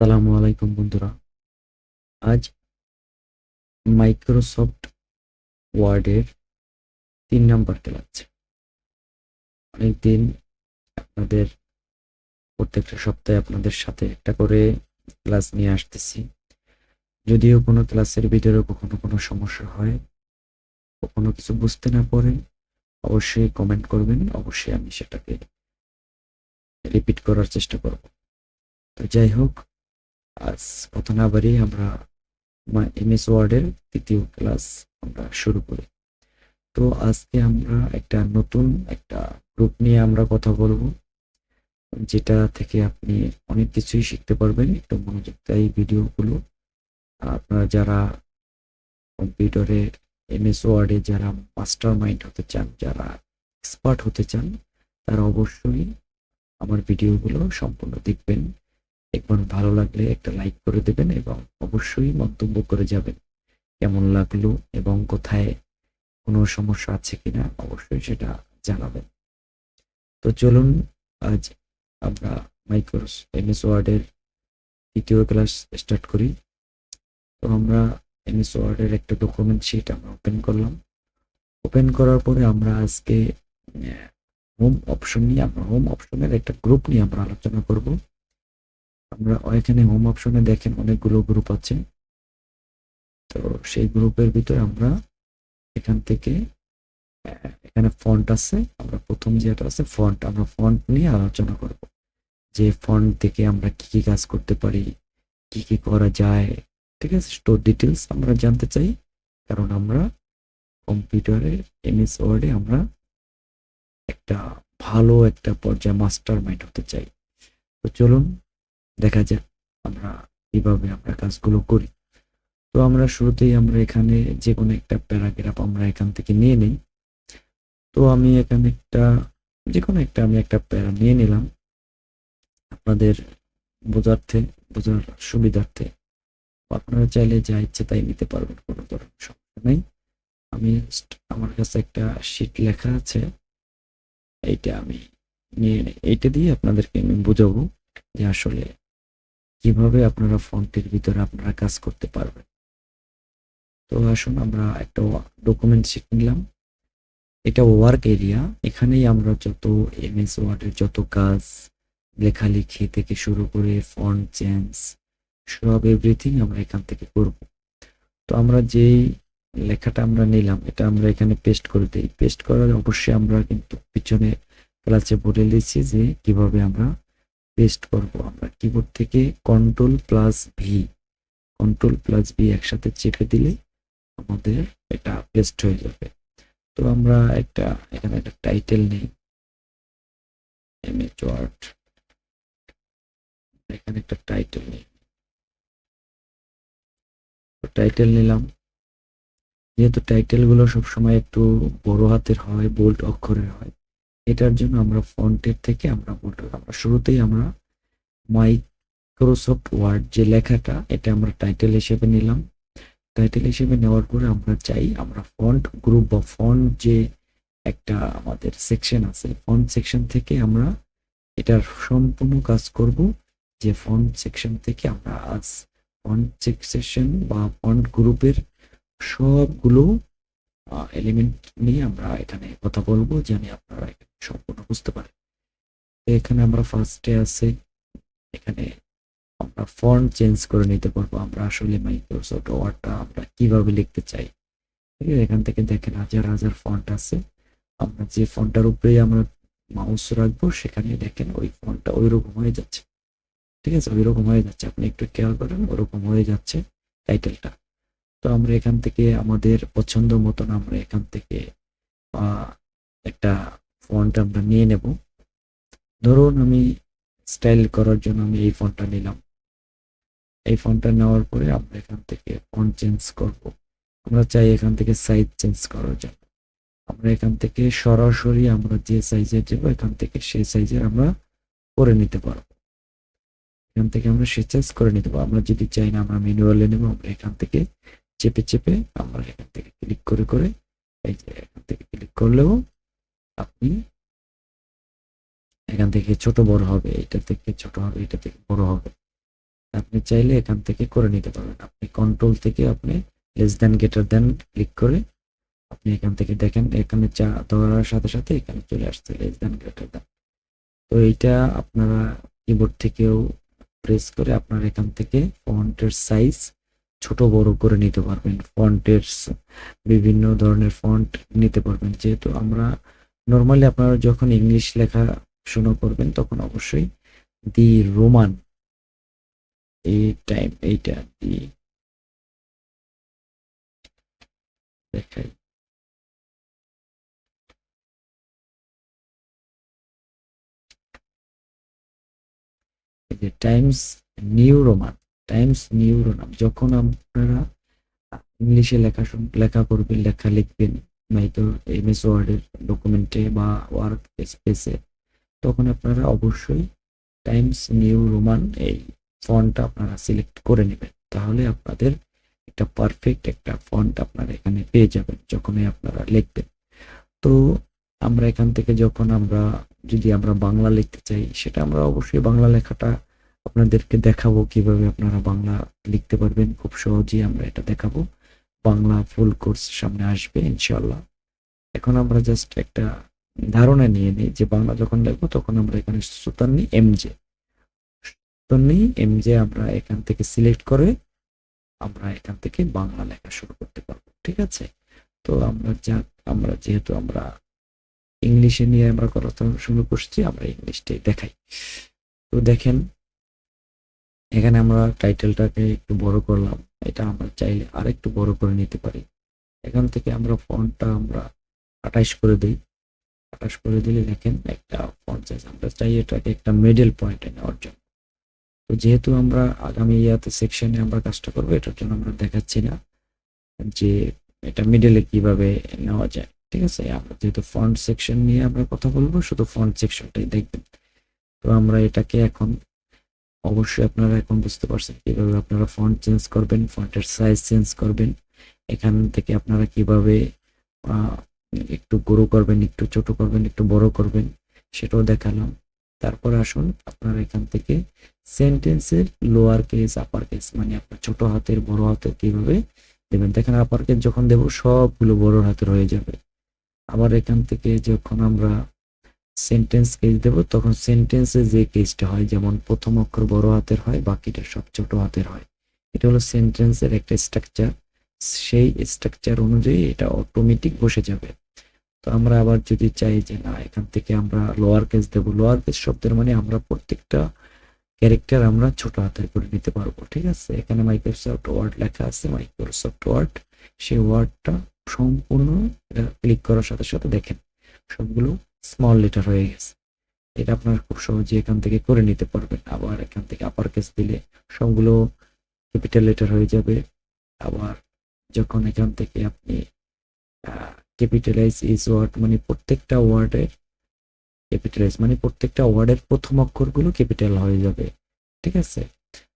আসসালামু আলাইকুম বন্ধুরা। আজ মাইক্রোসফট ওয়ার্ডের ৩ নাম্বার ক্লাস। অনেকদিন আপনাদের প্রত্যেকটা সপ্তাহে আপনাদের সাথে একটা করে ক্লাস নিয়ে আসতেছি। যদিও কোনো ক্লাসের ভিতরে কখনো কোনো সমস্যা হয়, কখনো কিছু বুঝতে না পারেন, অবশ্যই কমেন্ট করবেন। অবশ্যই আমি সেটাকে রিপিট করার চেষ্টা করব। তো যাই হোক, আজ কথা না বাড়িয়ে আমরা এমএস ওয়ার্ডের ৩য় ক্লাস আমরা শুরু করি। তো আজকে আমরা একটা নতুন একটা গ্রুপ নিয়ে আমরা কথা বলবো, যেটা থেকে আপনি অনেক কিছুই শিখতে পারবেন। একটু মনোযোগ দিয়ে এই ভিডিওগুলো আপনারা যারা কম্পিউটারে এমএস ওয়ার্ডে যারা মাস্টার মাইন্ড হতে চান, যারা এক্সপার্ট হতে চান, তারা অবশ্যই আমার ভিডিওগুলো সম্পূর্ণ দেখবেন। একবার ভালো লাগলে একটা লাইক করে দেবেন এবং অবশ্যই মন্তব্য করে যাবেন কেমন লাগলো এবং কোথায় কোনো সমস্যা আছে কিনা অবশ্যই সেটা জানাবেন। তো চলুন আজ আমরা এমএস ওয়ার্ডের ৩য় ক্লাস স্টার্ট করি। তো আমরা এমএস ওয়ার্ডের একটা ডকুমেন্ট শিট আমরা ওপেন করলাম। ওপেন করার পরে আমরা আজকে হোম অপশন নিয়ে আমরা হোম অপশনের একটা গ্রুপ নিয়ে আমরা আলোচনা করব। আমরা এখানে হোম অপশনে দেখেন অনেকগুলো গ্রুপ আছে। তো সেই গ্রুপের ভিতরে আমরা এখান থেকে এখানে ফন্ট আছে। আমরা প্রথম যেটা আছে ফন্ট, আমরা ফন্ট নিয়ে আলোচনা করব। যে ফন্ট থেকে আমরা কি কি কাজ করতে পারি, কি কি করা যায়, ঠিক আছে? তো ডিটেলস আমরা জানতে চাই, কারণ আমরা কম্পিউটারে এমএস ওয়ার্ডে আমরা একটা ভালো একটা পর্যায়ে মাস্টার মাইন্ড হতে চাই। তো চলুন দেখা যাক আমরা কিভাবে আমরা কাজগুলো করি। তো আমরা শুরুতেই আমরা এখানে যে কোনো একটা প্যারাগ্রাফ আমরা এখান থেকে নিয়ে নিই। তো আমি এখানে একটা যে কোনো একটা আমি একটা প্যারা নিয়ে নিলাম আপনাদের বোঝার সুবিধার্থে। আপনারা চাইলে যা ইচ্ছে তাই নিতে পারবেন, কোনো ধরনের সমস্যা নেই। আমি আমার কাছে একটা শিট লেখা আছে, এইটা আমি নিয়ে এইটা দিয়ে আপনাদেরকে আমি বোঝাবো যে আসলে কিভাবে আপনারা ফন্টের ভিতরে আপনারা কাজ করতে পারবেন। তো আসুন আমরা একটা ডকুমেন্ট শিট নিলাম। এটা ওয়ার্ক এরিয়া, এখানেই আমরা যত এমএস ওয়ার্ডের যত কাজ, লেখালেখি থেকে শুরু করে ফন্ট চেঞ্জ সব এভরিথিং আমরা এখান থেকে করব। তো আমরা যেই লেখাটা আমরা নিলাম এটা আমরা এখানে পেস্ট করে দিই। পেস্ট করার অবশ্যই আমরা কিন্তু পিছনে ক্লাসে বলে দিয়েছি যে কিভাবে আমরা পেস্ট করব। আমরা কিবোর্ড থেকে কন্ট্রোল প্লাস ভি একসাথে চেপে দিলে আমাদের এটা পেস্ট হয়ে যাবে। তো আমরা এখানে একটা টাইটেল নেই, এমএস ওয়ার্ড, এখানে একটা টাইটেল নেই। তো টাইটেল নিলাম। যেহেতু টাইটেল গুলো সবসময় একটু বড় হাতের হয়, বোল্ড অক্ষরের হয়, এটার জন্য আমরা ফন্টের থেকে আমরা শুরুতেই আমরা মাইক্রোসফট ওয়ার্ড যে লেখাটা এটা আমরা টাইটেল হিসেবে নিলাম। টাইটেল হিসেবে নেওয়ার পরে আমরা চাই আমরা ফন্ট গ্রুপ বা ফন্ট যে একটা আমাদের সেকশন আছে, ফন্ট সেকশন থেকে আমরা এটার সম্পূর্ণ কাজ করব। যে ফন্ট সেকশন থেকে আমরা আজ ফন্ট সেকশন বা ফন্ট গ্রুপের সবগুলো এলিমেন্ট নিয়ে আমরা এখানে কথা বলবো, যেন আপনারা এখানে সম্পূর্ণ বুঝতে পারেন। তো এখানে আমরা ফার্স্টে আছে, এখানে আমরা ফন্ট চেঞ্জ করে নিতে পারবো। আমরা আসলে মাইক্রোসফট ওয়ার্ডটা আমরা কিভাবে লিখতে চাই, ঠিক আছে? এখান থেকে দেখেন হাজার হাজার ফন্ট আছে। আমরা যে ফন্টটার উপরেই আমরা মাউস রাখবো সেখানে দেখেন ওই ফন্টটা ওই রকম হয়ে যাচ্ছে, ঠিক আছে? ওই রকম হয়ে যাচ্ছে, আপনি একটু খেয়াল করেন, ওরকম হয়ে যাচ্ছে টাইটেলটা। তো আমরা এখান থেকে আমাদের পছন্দ মতন আমরা এখান থেকে একটা ফন্ট আমরা নিয়ে নেব। ধরুন আমি স্টাইল করার জন্য আমি এই ফন্টটা নিলাম। এই ফন্টটা নেওয়ার পরে আমরা এখান থেকে ফন্ট চেঞ্জ করব। আমরা চাই এখান থেকে সাইজ চেঞ্জ করার জন্য আমরা এখান থেকে সরাসরি আমরা যে সাইজের দেবো এখান থেকে সেই সাইজের আমরা করে নিতে পারবো। এখান থেকে আমরা সে চেঞ্জ করে নিতে পারবো। আমরা যদি চাই না আমরা ম্যানুয়ালি নেবো, আমরা এখান থেকে চেপে চেপে আমরা এখান থেকে ক্লিক করে করে এই যে এখান থেকে ক্লিক করলেও আপনি এখান থেকে ছোট বড় হবে, এটা থেকে ছোট হবে, এটা থেকে বড় হবে। আপনি চাইলে এখান থেকে করে নিতে পারবেন। আপনি কন্ট্রোল থেকে আপনি less than greater than click করে আপনি এখান থেকে দেখেন এখানে চা দেওয়ার সাথে সাথে এখানে চলে আসছে লেস দ্যান গ্রেটার দ্যান। তো এইটা আপনারা কিবোর্ড থেকেও প্রেস করে আপনারা এখান থেকে ফন্টের সাইজ ছোট বড় করে নিতে পারবেন। ফন্টের বিভিন্ন ধরনের ফন্ট নিতে পারবেন। যেহেতু আমরা নর্মালি আপনারা যখন ইংলিশ লেখা শুরু করবেন তখন অবশ্যই দি রোমান এই টাইম এইটা দি দেখাই এই যে টাইমস নিউ রোমান যখন আপনারা ইংলিশে লেখা করবেন, লেখা লিখবেন নয়তো এমএস ওয়ার্ডের ডকুমেন্টে বা ওয়ার্ক স্পেসে, তখন আপনারা অবশ্যই টাইমস নিউ রোমান এই ফন্টটা আপনারা সিলেক্ট করে নেবেন। তাহলে আপনাদের একটা পারফেক্ট একটা ফন্ট আপনারা এখানে পেয়ে যাবেন যখনই আপনারা লিখবেন। তো আমরা এখান থেকে যখন আমরা যদি আমরা বাংলা লিখতে চাই সেটা আমরা অবশ্যই বাংলা লেখাটা আপনাদেরকে দেখাবো কিভাবে আপনারা বাংলা লিখতে পারবেন। খুব সহজেই আমরা এটা দেখাবো। বাংলা ফুল কোর্স সামনে আসবে ইনশাআল্লাহ। এখন আমরা জাস্ট একটা ধারণা নিয়ে নিই যে বাংলা যখন লিখবো তখন আমরা এখানে সুতান্নি এমজে আমরা এখান থেকে সিলেক্ট করে আমরা এখান থেকে বাংলা লেখা শুরু করতে পারবো। ঠিক আছে? তো আমরা যেহেতু আমরা ইংলিশে নিয়ে আমরা কথা শুরু করছি, আমরা ইংলিশটাই দেখাই। তো দেখেন এখানে আমরা টাইটেলটাকে একটু বড় করলাম। এটা আমরা চাইলে আরেকটু বড় করে নিতে পারি। এখান থেকে আমরা ফন্টটা আমরা 28 করে দিই। 28 করে দিলে দেখেন একটা ফন্ট সাইজ আমরা চাই এটাকে একটা মিডল পয়েন্টে নেওয়ার জন্য। তো যেহেতু আমরা আগামী সেকশনে আমরা কাজটা করবো, এটার জন্য আমরা দেখাচ্ছি না যে এটা মিডলে কিভাবে নেওয়া যায়। ঠিক আছে? আমরা যেহেতু ফন্ট সেকশন নিয়ে আমরা কথা বলবো, শুধু ফন্ট সেকশনটাই দেখবেন। তো আমরা এটাকে এখন অবশ্যই আপনারা এখন বুঝতে পারছেন কিভাবে আপনারা ফন্ট চেঞ্জ করবেন, ফন্টের সাইজ চেঞ্জ করবেন। এখান থেকে আপনারা কিভাবে একটু গ্রো করবেন, একটু ছোট করবেন, একটু বড় করবেন সেটাও দেখালাম। তারপরে আসুন আপনারা এখান থেকে সেন্টেন্সের লোয়ার কেস আপার কেস মানে আপনার ছোট হাতের বড় হাতের কিভাবে দেবেন। দেখেন আপার কেস যখন দেব সবগুলো বড় হাতের হয়ে যাবে। আবার এখান থেকে যখন আমরা সেন্টেন্স কেস দেব তখন সেন্টেন্সে যে কেসটা হয় যেমন প্রথম অক্ষর বড় হাতের হয়, বাকিটা সব ছোট হাতের হয়। এটা হলো সেন্টেন্সের একটা স্ট্রাকচার। সেই স্ট্রাকচার অনুযায়ী এটা অটোমেটিক বসে যাবে। তো আমরা আবার যদি চাই যে না এখান থেকে আমরা লোয়ার কেস দেব, লোয়ার কেস শব্দের মানে আমরা প্রত্যেকটা ক্যারেক্টার আমরা ছোট হাতের করে নিতে পারবো। ঠিক আছে? এখানে মাইক্রোসফট ওয়ার্ড লেখা আছে, মাইক্রোসফট ওয়ার্ড, সেই ওয়ার্ডটা সম্পূর্ণ ক্লিক করার সাথে সাথে দেখেন সবগুলো স্মল লেটার হয়ে গেছে। এটা আপনারা খুব সহজে এখান থেকে করে নিতে পারবেন। আবার এখান থেকে আপার কেস দিলে সবগুলো ক্যাপিটাল লেটার হয়ে যাবে। আবার যখন এখান থেকে আপনি ক্যাপিটালাইজ ইজ ওয়ার্ড মানে প্রত্যেকটা ওয়ার্ডের ক্যাপিটালাইজ মানে প্রত্যেকটা ওয়ার্ডের প্রথম অক্ষরগুলো ক্যাপিটাল হয়ে যাবে। ঠিক আছে?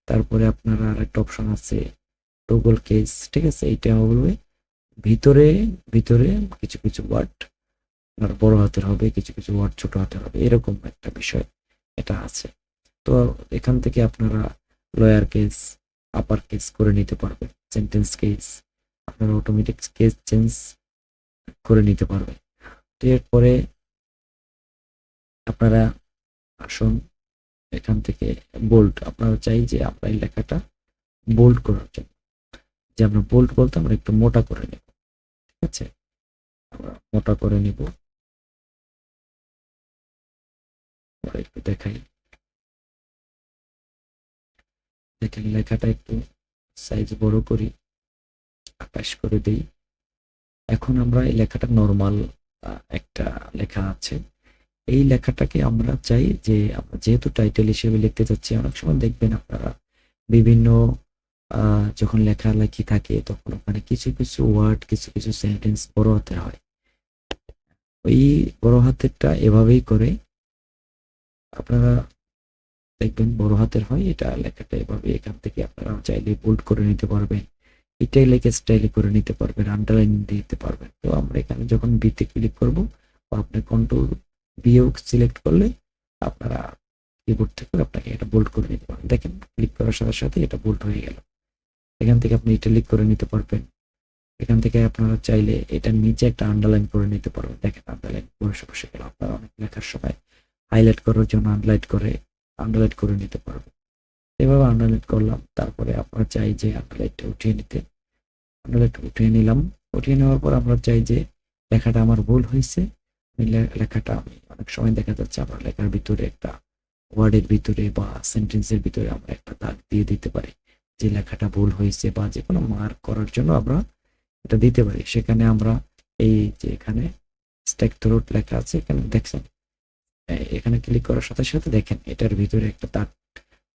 তারপরে আপনার আর একটা অপশন আছে টগল কেস। ঠিক আছে? এইটা হবে ভিতরে ভিতরে কিছু কিছু ওয়ার্ড আপনার বড় হাতের হবে, কিছু কিছু ওয়ার্ড ছোট হাতের হবে, এরকম একটা বিষয় এটা আছে। তো এখান থেকে আপনারা লোয়ার কেস আপার কেস করে নিতে পারবেন। সেন্টেন্স কেস আপনারা অটোমেটিক কেস চেঞ্জ করে নিতে পারবেন। তো এরপরে আপনারা আসুন এখান থেকে বোল্ড আপনারা চাই যে আমরা এই লেখাটা বোল্ড করার জন্য যে আমরা বোল্ড বলতে আমরা একটু মোটা করে নেব। ঠিক আছে? আমরা মোটা করে নিব। একটু দেখাই, দেখেন লেখাটা একটু সাইজ বড় করি, 28 করে দেই। এখন আমরা এই লেখাটা নর্মাল একটা লেখা আছে, এই লেখাটাকে আমরা চাই যে আমরা যেহেতু টাইটেল হিসেবে লিখতে চাচ্ছি, অনেক সময় দেখবেন আপনারা বিভিন্ন যখন লেখালেখি থাকে তখন ওখানে কিছু কিছু ওয়ার্ড কিছু কিছু সেন্টেন্স বড় হাতের হয়। ওই বড় হাতেরটা এভাবেই করে আপনারা দেখবেন বড় হাতের হয়, এটা লেখাটা এভাবে এখান থেকে আপনারা চাইলে বোল্ড করে নিতে পারবেন, এটাই লেখে স্টাইলে করে নিতে পারবেন, আন্ডারলাইন দিতে পারবেন। তো আমরা এখানে যখন বিতে ক্লিক করব বা আপনি কন্ট্রোল বিও সিলেক্ট করলে আপনারা কিবোর্ড থেকে আপনাকে এটা বোল্ড করে নিতে পারবেন। দেখেন ক্লিক করার সাথে সাথে এটা বোল্ড হয়ে গেল। এখান থেকে আপনি ইটালিক করে নিতে পারবেন। এখান থেকে আপনারা চাইলে এটার নিচে একটা আন্ডারলাইন করে নিতে পারবেন। দেখেন আন্ডারলাইন বসে গেল। আপনারা অনেক লেখার সময় হাইলাইট করার জন্য আন্ডারলাইন করে নিতে পারবেন। এভাবে আন্ডারলাইন করলাম। তারপরে আপনারা চাই যে আন্ডারলাইনটা উঠিয়ে নিতে, আন্ডারলাইনটা উঠিয়ে নিলাম। উঠিয়ে নেওয়ার পর আমরা চাই যে লেখাটা আমার ভুল হয়েছে, লেখাটা আমি অনেক সময় দেখা যাচ্ছে আমরা লেখার ভিতরে একটা ওয়ার্ডের ভিতরে বা সেন্টেন্সের ভিতরে আমরা একটা দাগ দিয়ে দিতে পারি যে লেখাটা ভুল হয়েছে, বা যে কোনো মার্ক করার জন্য আমরা এটা দিতে পারি। সেখানে আমরা এই যে এখানে স্ট্যাক থ্রোট লেখা আছে, এখানে দেখছেন, এখানে ক্লিক করার সাথে সাথে দেখেন এটার ভিতরে একটা দাগ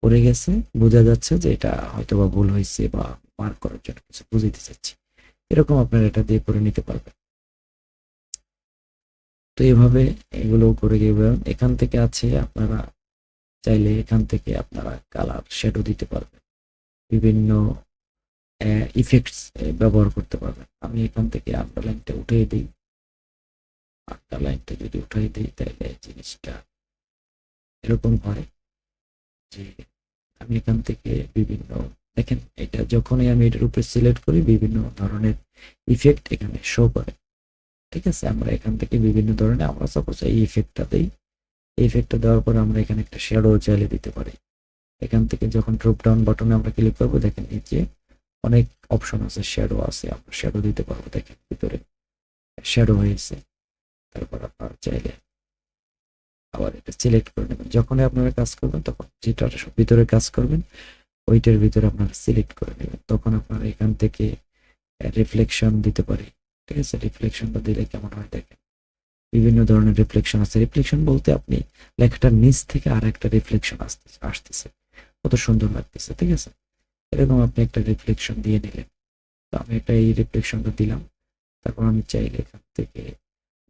পড়ে গেছে। বোঝা যাচ্ছে যে এটা হয়তো বা ভুল হয়েছে বা মার্ক করার জন্য কিছু বুঝাইতে চাচ্ছি। এরকম আপনারা এটা দিয়ে করে নিতে পারবেন। তো এইভাবে এগুলো করে গেবেন। এখান থেকে আছে আপনারা চাইলে এখান থেকে আপনারা কালার শ্যাডো দিতে পারবেন, বিভিন্ন ইফেক্টস ব্যবহার করতে পারবেন। আমি এখান থেকে আন্ডারলাইনটা উঠিয়ে দিই। আন্ডারলাইনটা যদি উঠিয়ে দিই তাহলে জিনিসটা এরকম হয় যে আমি এখান থেকে বিভিন্ন, দেখেন এটা যখনই আমি এটার উপরে সিলেক্ট করি বিভিন্ন ধরনের ইফেক্ট এখানে শো করে। ঠিক আছে, আমরা এখান থেকে বিভিন্ন ধরনের, আমরা সাপোজ এই ইফেক্টটা দিই। এই ইফেক্টটা দেওয়ার পর আমরা এখানে একটা শ্যাডো চাইলে দিতে পারি। এখান থেকে যখন ড্রপ ডাউন বাটনে আমরা ক্লিক করবো, দেখেন নিচে অনেক অপশন আছে, শ্যাডো আছে, আমরা শ্যাডো দিতে পারবো। দেখেন ভিতরে শ্যাডো হয়েছে। তারপর আপনারা চাইলে আবার এটা সিলেক্ট করে নেবেন। যখনই আপনারা কাজ করবেন তখন যেটার ভিতরে কাজ করবেন ওইটার ভিতরে আপনারা সিলেক্ট করে নেবেন। তখন আপনারা এখান থেকে রিফ্লেকশন দিতে পারি। ঠিক আছে, রিফ্লেকশনটা দিলে কেমন হয় দেখেন, বিভিন্ন ধরনের রিফ্লেকশন আছে। রিফ্লেকশন বলতে আপনি লেখাটার নিচ থেকে আর একটা রিফ্লেকশন আসতেছে, কত সুন্দর লাগতেছে। ঠিক আছে, এরকম আপনি একটা রিফ্লেকশন দিয়ে নিলেন। তো আমি একটা এই রিফ্লেকশনটা দিলাম। তারপর আমি চাইলে এখান থেকে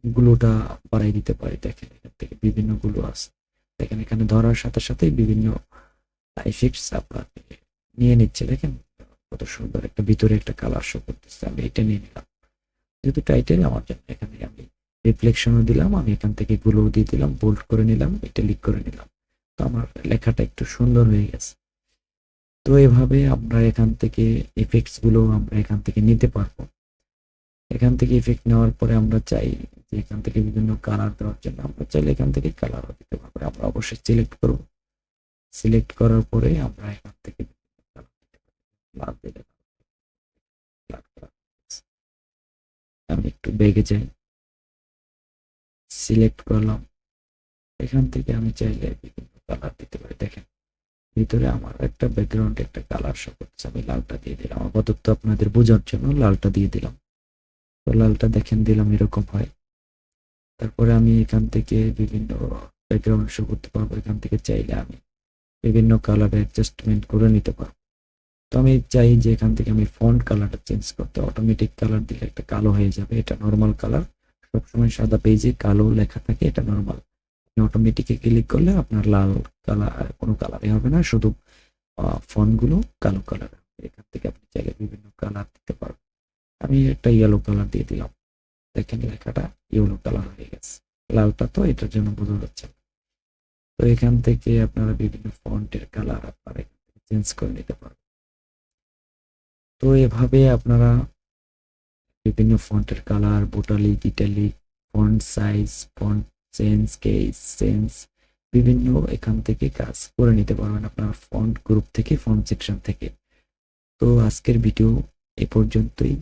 গুলোটা বাড়াই দিতে পারি। দেখেন এখান থেকে বিভিন্ন গুলো আছে। দেখেন এখানে ধরার সাথে সাথেই বিভিন্ন ইফেক্টস আপনার নিয়ে নিচ্ছে। দেখেন কত সুন্দর একটা ভিতরে একটা কালার শো করতেছে। আমি এটা নিয়ে নিলাম যেহেতু টাইটেল আমার জন্য। এখানে আমি রিফ্লেকশনও দিলাম, আমি এখান থেকে গুলো দিয়ে দিলাম, বোল্ড করে নিলাম, ইটালিক করে নিলাম। তো আমার লেখাটা একটু সুন্দর হয়ে গেছে। তো এভাবে আমরা এখান থেকে ইফেক্টস গুলো আমরা এখান থেকে নিতে পারবো। এখান থেকে ইফেক্ট নেওয়ার পরে আমরা চাই যে এখান থেকে বিভিন্ন কালার দেওয়ার জন্য আমরা চাইলে এখান থেকে কালারও দিতে পারবো। আমরা অবশ্যই সিলেক্ট করব। সিলেক্ট করার পরে আমরা এখান থেকে লাল দিলে আমি একটু বেগে যাই, সিলেক্ট করলাম। এখান থেকে আমি চাইলে বিভিন্ন কালার দিতে পারি। দেখেন ভিতরে আমার একটা ব্যাকগ্রাউন্ডে একটা কালার শো করছে, আমি লালটা দিয়ে দিলাম। আপাতত আপনাদের বোঝার জন্য লালটা দিয়ে দিলাম। তো লালটা দেখেন দিলাম, এরকম হয়। তারপরে আমি এখান থেকে বিভিন্ন ব্যাকগ্রাউন্ড শো করতে পারবো। এখান থেকে চাইলে আমি বিভিন্ন কালার অ্যাডজাস্টমেন্ট করে নিতে পারবো। তো আমি চাই যে এখান থেকে আমি ফন্ট কালারটা চেঞ্জ করতে, অটোমেটিক কালার দিলে একটা কালো হয়ে যাবে। এটা নর্মাল কালার, সবসময় সাদা পেজে কালো লেখা থাকে, এটা নর্মাল। আপনি অটোমেটিকে ক্লিক করলে আপনার লাল কালার কোনো কালারই হবে না, শুধু ফন্টগুলো কালো কালার। এখান থেকে আপনি চাইলে বিভিন্ন কালার দিতে পারবেন। আমি একটা ইয়েলো কালার দিয়ে দিলাম। দেখেন লেখাটা ইয়েলো কালার হয়ে গেছে। লালটা তো এটার জন্য বোঝা যাচ্ছে। তো এখান থেকে আপনারা বিভিন্ন ফন্টের কালার আপনারা চেঞ্জ করে নিতে পারবেন। তো এভাবে আপনারা বিভিন্ন ফন্টের কালার, বোটালিক, italic, font size, font change, case change, বিভিন্ন এখান থেকে কাজ করে নিতে পারবেন আপনার ফন্ট গ্রুপ থেকে, ফন্ট সেকশন থেকে। তো আজকের ভিডিও এ পর্যন্তই।